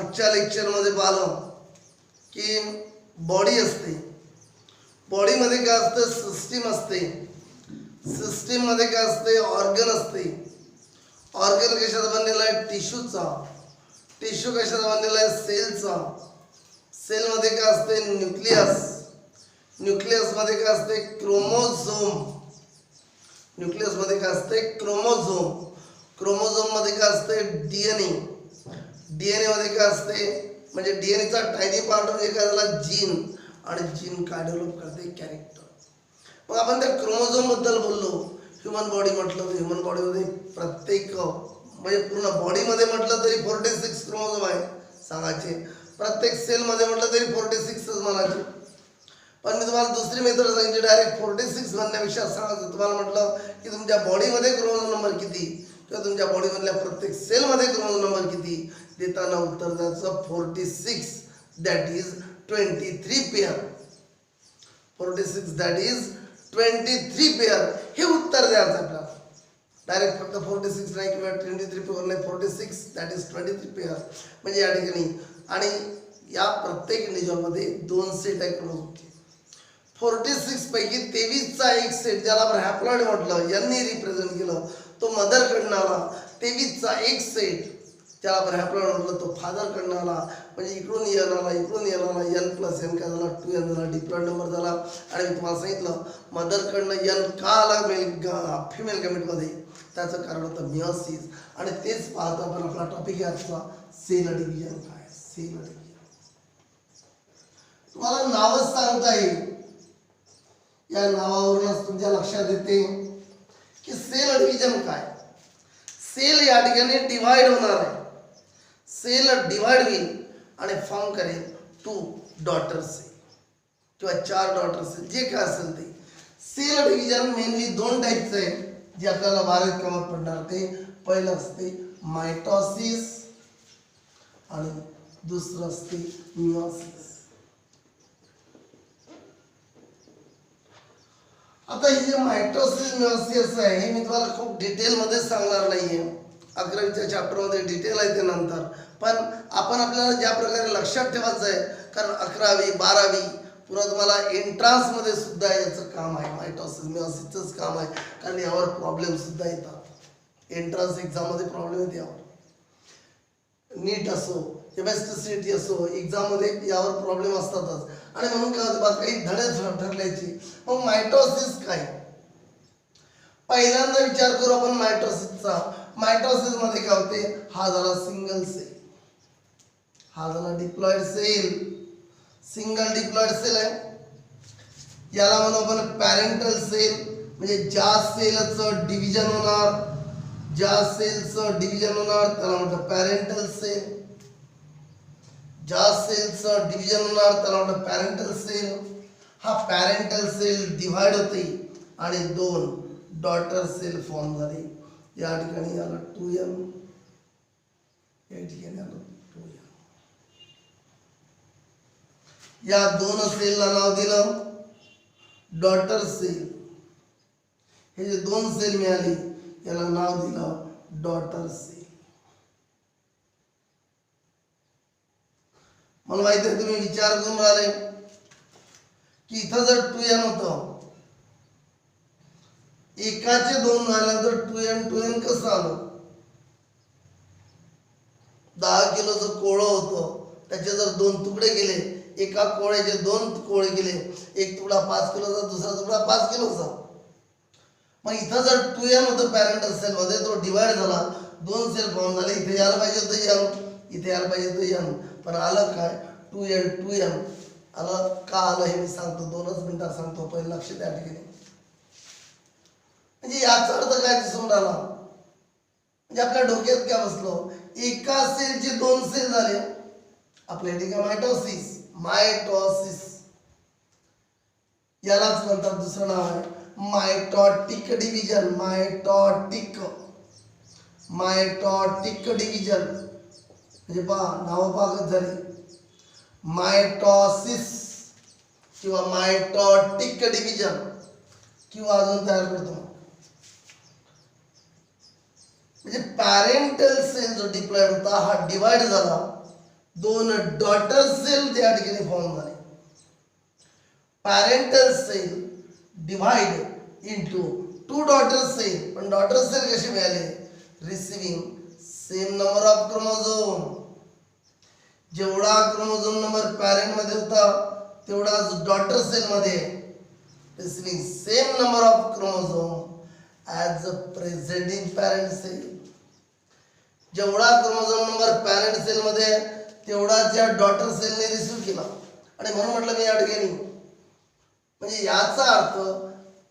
मागच्या लेक्चरमध्ये पाहिलं की बॉडी असते, बॉडीमध्ये काय असतं, सिस्टीम असते, सिस्टीम मध्ये काय असते, ऑर्गन असते. ऑर्गन कशाचा बनलेला आहे, टिश्यूचा. टिश्यू कशाचा बनलेला आहे, सेलचा. सेल मध्ये काय असते, न्यूक्लियस. न्यूक्लियस मध्ये काय असते, क्रोमोझोम. न्यूक्लियस मध्ये काय असते, क्रोमोझोम. क्रोमोझोम मध्ये काय असते, डीएनए. डीएनए मध्ये काय असते, म्हणजे डीएनएचा टायनी पार्ट म्हणजे काय झाला, जीन. आणि जीन काय डेव्हलप करते, कॅरेक्टर. मग आपण त्या क्रोमोझोम बद्दल बोललो. ह्युमन बॉडी म्हटलं तर ह्युमन बॉडीमध्ये प्रत्येक म्हणजे पूर्ण बॉडीमध्ये म्हटलं तरी 46 क्रोमोझोम आहे सांगायचे. प्रत्येक सेलमध्ये म्हटलं तरी 46च म्हणायचे. पण मी तुम्हाला दुसरी मेथड सांगितली, डायरेक्ट 46 म्हणण्यापेक्षा सांगायचं. तुम्हाला म्हटलं की तुमच्या बॉडीमध्ये क्रोमोझोम नंबर किती किंवा तुमच्या बॉडीमधल्या प्रत्येक सेलमध्ये क्रोमोझोम नंबर किती देताना उत्तर द्यायचं 46, that is 23 pair. 46 that is 23 pair हे उत्तर द्यायचं आपल्याला. डायरेक्ट फक्त 46 नाही किंवा 23 पेअर नाही, 46 दॅट इज 23 पेअर म्हणजे या ठिकाणी. आणि या प्रत्येक इंडिव्हिज्युअलमध्ये 2 सेट आहे क्रोमोझोमचे. 46 पैकी 23चा एक सेट ज्याला आपण हॅप्लॉइड म्हटलं, यांनी रिप्रेझेंट केलं, तो मदर कडनं आला. 23चा एक सेट ज्याला आपण हॅप्लॉइड म्हटलं, तो फादर कडनं आला. म्हणजे इकडून एन आला, इकडून एन आला, एन प्लस एन काय झाला, 2n झाला, डिप्लॉइड नंबर झाला. आणि मी तुम्हाला सांगितलं मदरकडनं एन का आला फिमेल गॅमेटमध्ये, त्याचं कारण होतं मियोसिस. आणि तेच पाहतो आपण, आपला टॉपिक आहे आजचा, सेल डिव्हिजन. काय सेल डिव्हिजन तुम्हाला नावच सांगता येईल, या नावावरूनच तुमच्या लक्षात येते की सेल डिव्हिजन काय. सेल या ठिकाणी डिवाइड होणार आहे. सेल डिवाइड होईल आणि फॉर्म करेल 2 डॉटर सेल किंवा 4 डॉटर सेल, जे काय असेल ते. सेल डिव्हिजन मेनली 2 टाईपचं आहे, जे आपल्याला बारावीत कामात पडणार. ते पहिलं असते मायटॉसिस आणि दुसरं असते मियोसिस. आता हे जे मायटॉसिस मियोसिस आहे हे मी तुम्हाला खूप डिटेलमध्ये सांगणार नाहीये. 11वीच्या चॅप्टरमध्ये डिटेल आहे ते नंतर. पण आपण आपल्याला ज्या प्रकारे लक्षात ठेवायचं आहे, कारण 11वी 12वी पुन्हा तुम्हाला एंट्रान्समध्ये सुद्धा याचं काम आहे, मायटॉसिस मियोसिसचंच काम आहे. कारण यावर प्रॉब्लेम सुद्धा येतात. एंट्रान्स एक्झाममध्ये प्रॉब्लेम येते यावर. नीट असो, एमएससीटी असो, एक्झाममध्ये यावर प्रॉब्लेम असतातच. आणि म्हणून काय होतं, काही धडे ठरल्याची. मग मायटॉसिस काय, पहिल्यांदा विचार करू आपण मायटॉसिसचा. मायटॉसिस मध्ये काय होते, हा झाला सिंगल सेल, हा झाला diploid cell. Single diploid cell आहे, याला म्हणू आपण पॅरेंटल सेल. म्हणजे ज्या सेलचं डिव्हिजन होणार, ज्या सेलचं डिव्हिजन होणार त्याला म्हणतात पॅरेंटल सेल. ज्या सेलचं डिव्हिजन होणार त्याला म्हणतात पॅरेंटल सेल. हा पॅरेंटल सेल डिव्हाइड होते आणि 2 डॉटर सेल फॉर्म झाले. या ठिकाणी आला 2n, या ठिकाणी आलं 2n. या 2 सेलला नाव दिलं डॉटर सेल. हे जे 2 सेल मिळाली याला नाव दिलं डॉटर सेल. मला माहिती आहे तुम्ही विचार करून राहिले की इथं जर 2n होतं, एकाचे 2 झालं तर 2n कसं आलं. 10 किलोचं कोळं होतं, त्याचे जर 2 तुकडे केले, एका कोळ्याचे 2 कोळे केले, एक तुकडा 5 किलोचा, दुसरा तुकडा 5 किलोचा. मग इथं जर 2n होतं पॅरेंटल सेल मध्ये, तो डिवाइड झाला, 2 सेल फॉर्म झाले. इथे यायला पाहिजे होतं n, इथे यायला पाहिजे होतं n, पण आलं काय 2n आलं. का आलं हे मी सांगतो, 2च मिनिटात सांगतो, पहिले लक्ष द्या ठिकाणी. म्हणजे याचा अर्थ काय दिसून राहिला, म्हणजे आपल्या डोक्यात काय बसलो, एका सेलचे 2 सेल झाले. आपल्या ठिकाणी मायटॉसिस. मायटॉसिस यालाच म्हणतात, दुसरं नाव आहे मायटॉटिक डिव्हिजन. मायटॉटिक डिव्हिजन म्हणजे पहा, नाव पाकच झाली. मायटॉसिस किंवा मायटॉटिक डिव्हिजन किंवा अजून तयार करतो. म्हणजे पॅरेंटल सेल जो डिप्लॉइड होता हा डिवाइड झाला दोन डॉटर सेल त्या ठिकाणी फॉर्म झाले. Parental cell divide into two daughter cell. पण डॉटर सेल कसे मिळाले? Receiving same number of chromosome. जेवढा क्रोमोझोम नंबर पॅरेंट मध्ये होता तेवढाच डॉटर सेल मध्ये. Receiving same number of chromosome as present in parent cell. जेवढा क्रोमोझोम नंबर पॅरेंट सेल मध्ये तेवढाच या डॉटर सेलने रिसिव्ह केला. आणि म्हणून म्हटलं मी या ठिकाणी, म्हणजे याचा अर्थ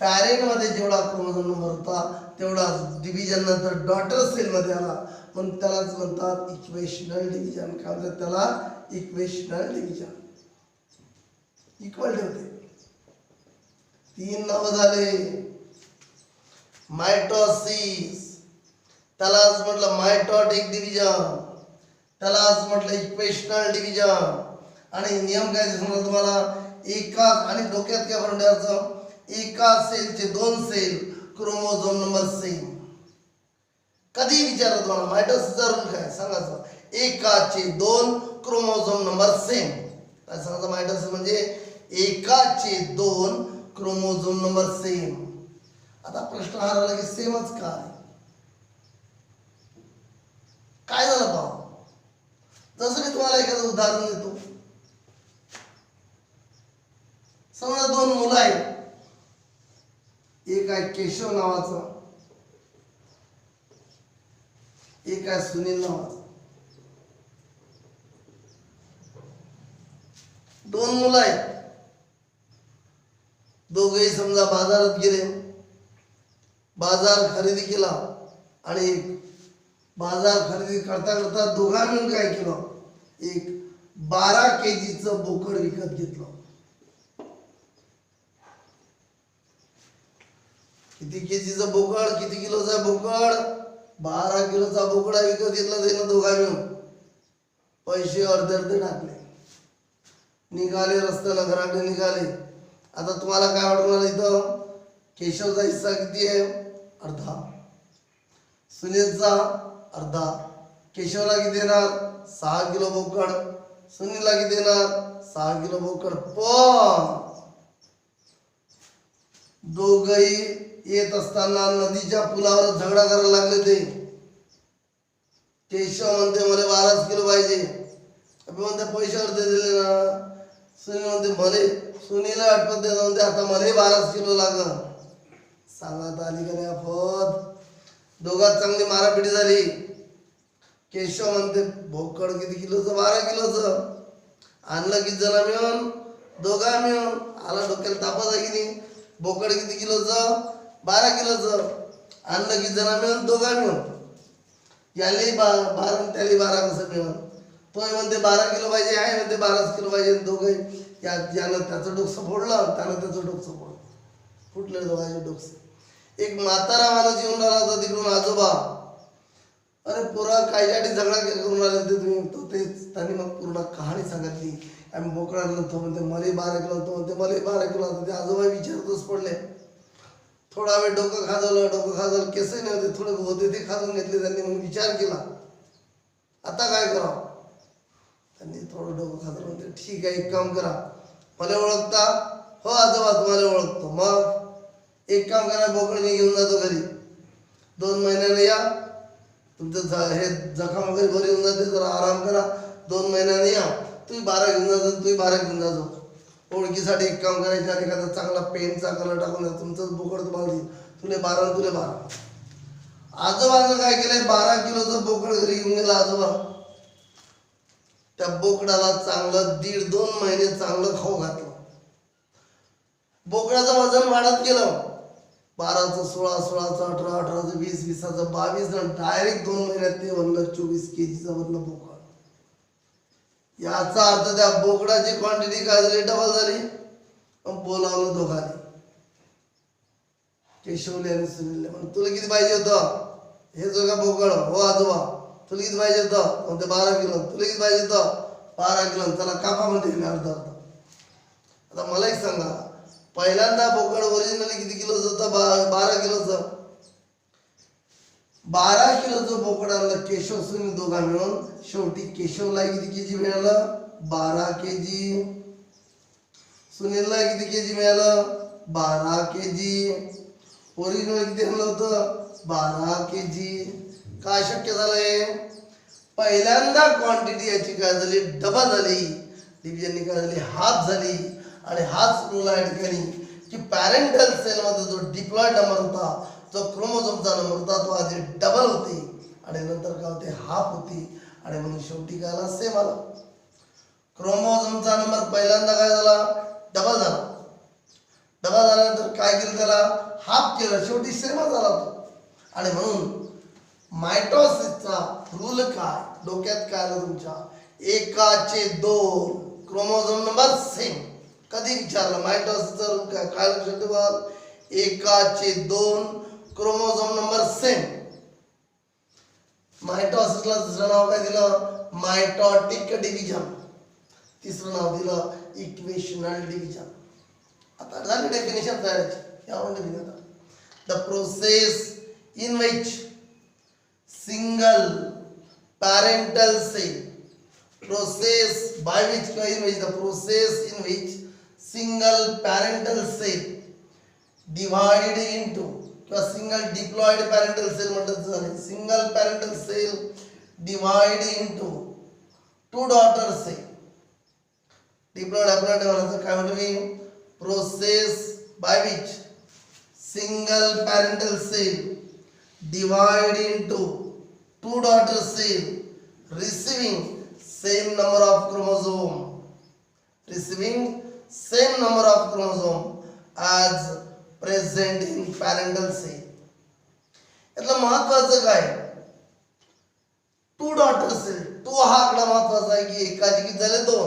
पॅरेंट मध्ये जेवढा क्रोमोझोम नंबर होता तेवढा डिव्हिजन नंतर डॉटर सेल मध्ये आला, म्हणून त्यालाच म्हणतात इक्वेशनल डिव्हिजन. काय म्हणतात त्याला? Equational division. इक्वल ठेवते. 3 नाव झाले. मायटोसिस, त्यालाच म्हटलं मायटॉटिक डिव्हिजन, त्यालाच म्हटलं इक्वेशनल डिव्हिजन. आणि नियम काय समजा तुम्हाला? एका, आणि डोक्यात काय भरून द्यायचं? एका सेलचे 2 सेल, क्रोमोझोम नंबर सेम. कधी विचारलं तुम्हाला मायटोसिसचा रूल काय सांगायचं? एकाचे 2 क्रोमोझोम नंबर सेम. काय सांगायचं? मायटोसिस म्हणजे एकाचे 2 क्रोमोझोम नंबर सेम. आता प्रश्न हा आला की सेमच काय झालं पाहू. जसं मी तुम्हाला एखादं उदाहरण देतो. समजा 2 मुलं आहेत. एक आहे केशव नावाचा, एक आहे सुनील नावाचा. 2 मुलं आहेत. दोघेही समजा बाजारात गेले, बाजार खरेदी केला, आणि बाजार खरेदी करता करता दोघा मिळून काय केलं? एक 12 केजीचं बोकड विकत घेतलं. किती केजीचं बोकड? किती किलोचा बोकड? 12 किलोचा बोकडा विकत घेतला त्यानं दोघा मिळून. पैसे अर्धे अर्धे टाकले, निघाले रस्त्याला, घराकडे निघाले. आता तुम्हाला काय वाटणार इथं? केशवचा हिस्सा किती आहे? अर्धा. सुनीलचा अर्धा. केशवला किती देणार? 6 किलो बोकड. सुनीलला किती देणार? 6 किलो बोकड. पण दोघही येत असताना नदीच्या पुलावर झगडा करायला लागले. ते केशव म्हणते मला 12 किलो पाहिजे, अभि म्हणते पैसे अर्धे दिले ना. सुनील म्हणते भले, सुनील आठवत देत म्हणते आता मला 12 किलो लागल. सांगत आली का नाही आफत? दोघात चांगली मारापिटी झाली. केशव म्हणते बोकड किती किलोचं? 12 किलोचं. आणलं किती जण मिळून? दोघा मिळून. आला डोक्याला तापा आहे की नाही? बोकड किती किलोचं? 12 किलोचं. आणलं किती जण मिळून? दोघा मिळून. याले 12 त्याला 12 कसं मिळून? तो म्हणते 12 किलो पाहिजे, आहे म्हणते 12 किलो पाहिजे. दोघे यानं त्याचं डोकं फोडलं, त्यानं त्याचं डोकं फोडलं. फुटले दोघांचे डोकं. एक म्हातारा माणूस येऊन राहिला होता तिकडून, आजोबा. अरे पुरा कायसाठी झगडा करून राहिले ते तुम्ही? तो तेच त्यांनी मग पूर्ण कहाणी सांगितली. आम्ही बोकडा नव्हतो म्हणते, मला 12 किलो होतो म्हणते, मला 12 किलो होतं. ते आजोबा विचारतच पडले. थोडा वेळ डोकं खाजवलं, केसही नव्हते, थोडे होते ते खाजून घेतले त्यांनी. मग विचार केला आता काय करावं. त्यांनी थोडं डोकं खाजवलं. म्हणते ठीक आहे, एक काम करा, मला ओळखता? हो आजोबा तुम्हाला ओळखतो. मग एक काम करा, बोकड मी घेऊन जातो घरी, 2 महिन्याने या, तुमचं हे जखम वगैरे बरी होऊन जाते, जरा आराम करा, 2 महिन्याने या. तुम्ही 12 घेऊन जातो, तुम्ही 12 घेऊन जातो. ओळखीसाठी एक काम करायचं, एखादा चांगला पेनचा कलर टाकून द्या, तुमचंच बोकड तुम्हाला देईल. तुले 12 तुले 12. आजोबानं काय केलंय? 12 किलोचं बोकड घरी घेऊन गेला आजोबा. त्या बोकडाला चांगलं 1.5-2 महिने चांगलं खाऊ घातलं. बोकडाचं वजन वाढत गेलं. 12चं 16, 16चं 18, 18चं 20, 20चं 22, डायरेक्ट 2 महिन्यात ते बनलं 24 केजीचं बनलं बोकड. याचा अर्थ त्या बोकडाची क्वांटिटी काय झाली? डबल झाली. बोलावलं दोघांनी, केशवले आणि सुनीलने. म्हणून तुला किती पाहिजे होतं? हे जो का बोकड? हो आजोबा. तुला किती पाहिजे होतं? म्हणते 12 किलो. तुला किती पाहिजे होतं? 12 किलो. त्याला कापामध्ये अर्धा अर्धा. आता मला एक सांगा, पहिल्यांदा बोकड ओरिजिनली किती किलोचं होतं? 12 किलोचं. 12 किलोचं बोकड आणलं केशव सुनील दोघा मिळून. शेवटी केशवला किती केजी मिळालं? 12 केजी. सुनीलला किती केजी मिळालं? 12 केजी. ओरिजिनल किती आणलं होतं? 12 केजी. काय शक्य झालंय? पहिल्यांदा क्वांटिटी याची काय झाली? डबल झाली. डिव्हिजननी काय झाली? हाफ झाली. आणि हाच रूल आहे ठिकाणी की पॅरेंटल सेल मध्ये जो डिप्लॉयड नंबर होता, जो क्रोमोझोमचा नंबर होता, तो आधी डबल होते आणि नंतर काय होते? हाफ होती. आणि म्हणून शेवटी काय आला? सेम आला. क्रोमोझोमचा नंबर पहिल्यांदा काय झाला? डबल झाला. डबल झाल्यानंतर काय केलं? त्याला हाफ केलं. शेवटी सेमच झाला तो. आणि म्हणून मायटोसिसचा रूल काय? डोक्यात काय आलं तुमच्या? एकाचे 2 क्रोमोझोम नंबर सेम. कधी विचारलं मायटोसिसचा रूल काय? काय लक्षात ठेवा? एकाचे 2 क्रोमोझोम नंबर सेम. मायटोसिसला दुसरं नाव काय दिलं? Mitotic division. तिसरं नाव दिलं इक्वेशनल डिव्हिजन. आता झाली डेफिनेशन तयार. यावरून the process in which single parental cell, process by which the process in which single parental cell divided into किंवा single diploid parental cell म्हणतात झाले. single parental cell divided into 2 daughter cell. diploid haploid म्हणायचं काय म्हणतो मी? process by which single parental cell divided into 2 daughter cell receiving same number of chromosome, receiving same number of chromosome as present in parental cell. यातलं महत्वाचं काय? 2 daughter cell. 2 हा आकडा महत्वाचा आहे की एकाचे किती झाले? 2.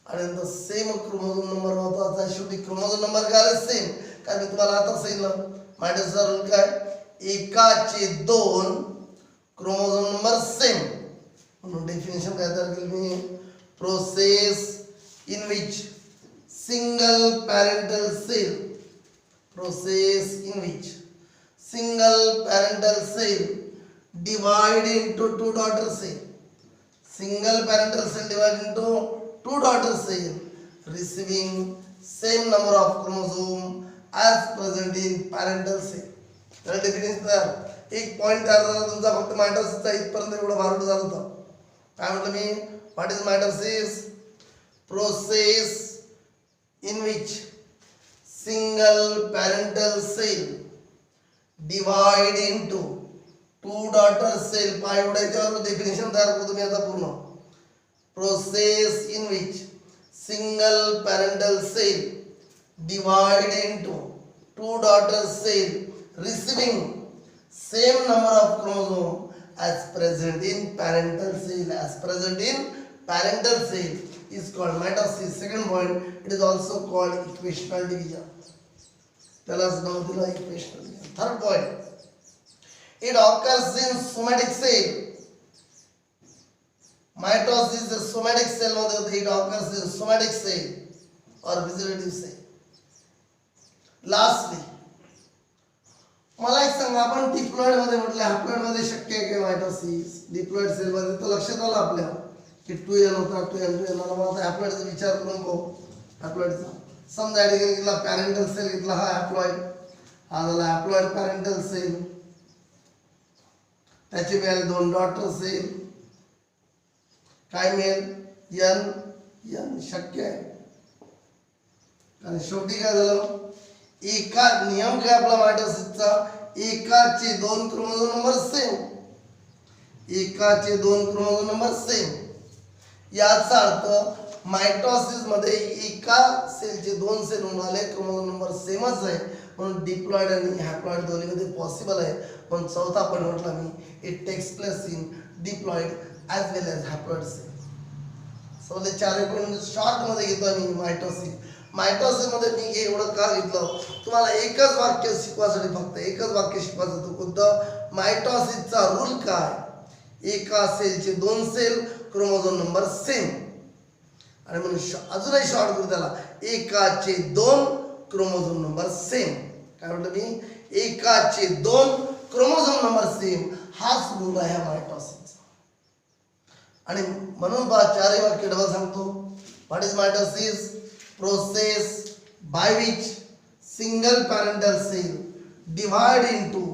आणि नंतर सेम क्रोमोझोम नंबर महत्वाचा आहे. शेवटी क्रोमोझोम नंबर काय आले? सेम. काय मी तुम्हाला आता सांगितलं मायटोसिसचा रूल काय? एकाचे 2 क्रोमोझोम नंबर सेम. म्हणून डेफिनेशन काय तयार केली मी? Process in which single parental cell, process in which single parental cell divide into 2 daughter cell, single parental cell divided into 2 daughter cell receiving same number of chromosome as present in parental cell. तर definition तयार. एक point तयार झाला तुमचा. फक्त मायटोसिसचा इथपर्यंत एवढं भारूड झालं होतं. काय म्हटलं मी? What is mitosis? Process in which single parental cell divide into 2 daughter cell. पाय एवढ्याच्यावर डेफिनेशन तयार करतो मी आता पूर्ण. Process in which single parental cell divide into 2 daughter cell receiving same number of chromosome as present in parental cell, as present in parental cell is called mitosis. Second point, it is also called equational division. Tell us now the equational division. Third point, it occurs in somatic cell. Mitosis is a somatic cell मध्ये it occurs in somatic cell or vegetative cell. Lastly, मला एक सांगा, आपण diploid मध्ये म्हटलं haploid मध्ये शक्य आहे का मायटोसिस? डिप्लॉइड सेल मध्ये तर लक्षात आलं आपल्या की 2n होता 2n 2n आला. मला हॅप्लॉइडचा विचार करून पाहू. हॅप्लॉइडचा समजा ऍडिकल घेतला, पॅरेंटल सेल घेतला, हा हॅप्लॉइड, हा झाला हॅप्लॉइड पॅरेंटल सेल. त्याचे मिळाले 2 डॉटर सेल. काय मिळेल? n शक्य आहे. कारण शेवटी काय झालं? एका नियम काय आपला मायटोसिसचा? एकाचे 2 क्रोमोझोम नंबर सेम. एकाचे 2 क्रोमोझोम नंबर सेम. याचा अर्थ मायटोसिस मध्ये एका सेलचे 2 सेल होणारे क्रोमोझोम नंबर सेमच आहे. म्हणून डिप्लॉइड आणि हॅप्लॉइड दोन्हीमध्ये पॉसिबल आहे. पण चौथा पॉईंट म्हटला मी, it takes place in diploid as well as haploid cell. समजले? 4 पॉईंट शॉर्ट मध्ये घेतो मी मायटोसिस. मायटोसिस मध्ये मी एवढं का घेतलं? तुम्हाला एकच वाक्य शिकवायसाठी, फक्त एकच वाक्य शिकवायचं होतं. कोणतं? मायटोसिसचा रूल काय? एका सेलचे 2 सेल, क्रोमोझोम नंबर सेम. आणि म्हणून अजूनही शॉर्ट करू त्याला, एकाचे 2 क्रोमोझोम नंबर सेम. काय म्हटलं मी? एकाचे 2 क्रोमोझोम नंबर सेम हाच रूल आहे मायटॉसिसचा. आणि म्हणून पहा 4 वाक्य डबल सांगतो. What is mitosis? Process by which single parental cell divide into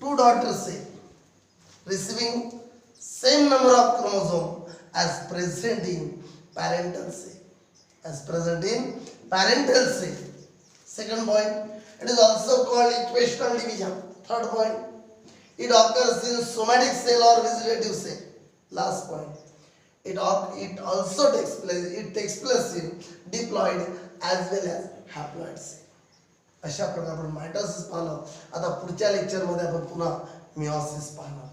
2 daughter cell receiving same number of chromosome as present in parental cell. As present in parental cell. Second point, it is also called equational division. Third point, it occurs in somatic cell or vegetative cell. Last point, it also takes place in diploid as well as haploid cell. अशा प्रकारे आपण mitosis पाहलं. आता पुढच्या लेक्चरमध्ये आपण पुन्हा meiosis पाहणार.